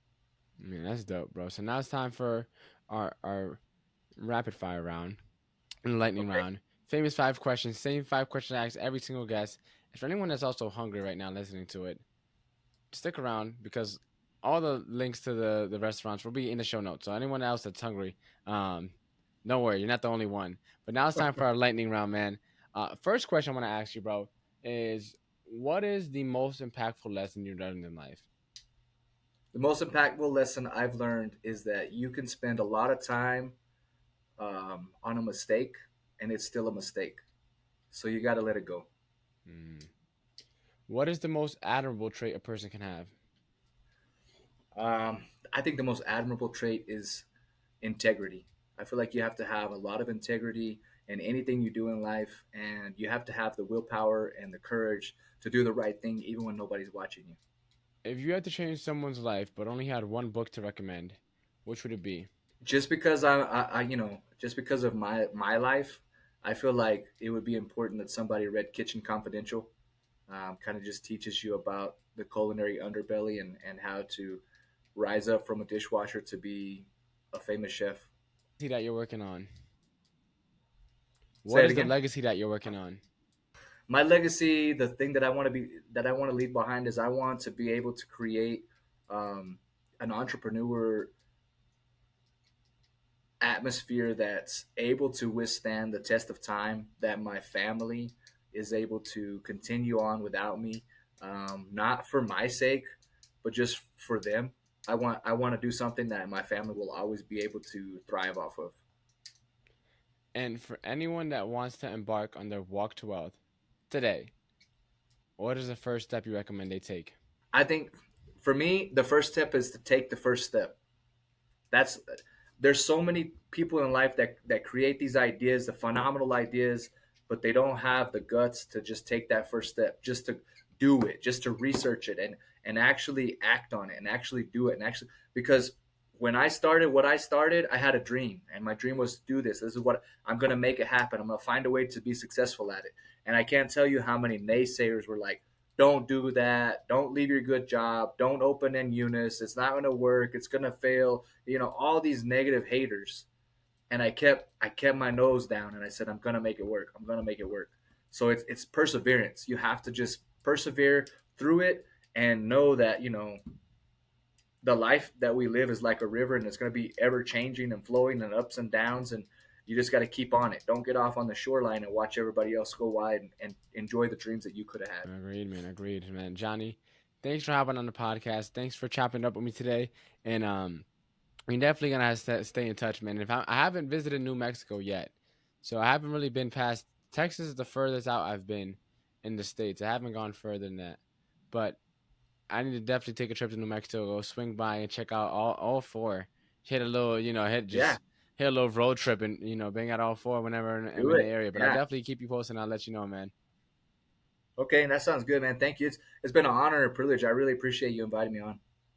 Man, that's dope, bro. So now it's time for our rapid fire round and lightning Okay. round. Famous 5 questions, same 5 questions I ask every single guest. And for anyone that's also hungry right now listening to it, stick around because all the links to the restaurants will be in the show notes. So anyone else that's hungry, um, don't worry, you're not the only one. But now it's time for our lightning round, man. First question I want to ask you, bro, is what is the most impactful lesson you've learned in life? The most impactful lesson I've learned is that you can spend a lot of time on a mistake, and it's still a mistake. So you got to let it go. Mm. What is the most admirable trait a person can have? I think the most admirable trait is integrity. I feel like you have to have a lot of integrity in anything you do in life, and you have to have the willpower and the courage to do the right thing, even when nobody's watching you. If you had to change someone's life but only had one book to recommend, which would it be? Just because just because of my life, I feel like it would be important that somebody read Kitchen Confidential. Kind of just teaches you about the culinary underbelly and how to rise up from a dishwasher to be a famous chef. See that you're working on. Say What it is the again. legacy that you're working on? My legacy, the thing that I want to leave behind is I want to be able to create um, an entrepreneur atmosphere that's able to withstand the test of time, that my family is able to continue on without me, not for my sake, but just for them. I want to do something that my family will always be able to thrive off of. And for anyone that wants to embark on their walk to wealth today, what is the first step you recommend they take? I think for me, the first step is to take the first step. That's There's so many people in life that create these ideas, the phenomenal ideas, but they don't have the guts to just take that first step, just to do it, just to research it and actually act on it and actually do it and actually because when I started what I started, I had a dream, and my dream was to do this. This is what I'm going to make it happen. I'm going to find a way to be successful at it. And I can't tell you how many naysayers were like, don't do that. Don't leave your good job. Don't open in Eunice. It's not going to work. It's going to fail. All these negative haters. And I kept my nose down, and I said, I'm going to make it work. I'm going to make it work. So it's perseverance. You have to just persevere through it and know that, the life that we live is like a river, and it's going to be ever changing and flowing and ups and downs, and you just got to keep on it. Don't get off on the shoreline and watch everybody else go wide and enjoy the dreams that you could have had. Agreed, man. Agreed, man. Johnny, thanks for hopping on the podcast. Thanks for chopping it up with me today. And we're definitely gonna have to stay in touch, man. I haven't visited New Mexico yet, so I haven't really been past Texas. Is the furthest out I've been in the states. I haven't gone further than that, but I need to definitely take a trip to New Mexico, go swing by and check out all four. Hit a little, Yeah, hit a little road trip and bang out all four whenever I'm do in the it. area. But I'll Yeah. definitely keep you posted. And I'll let you know, man. Okay, that sounds good, man. Thank you. It's been an honor and a privilege. I really appreciate you inviting me on.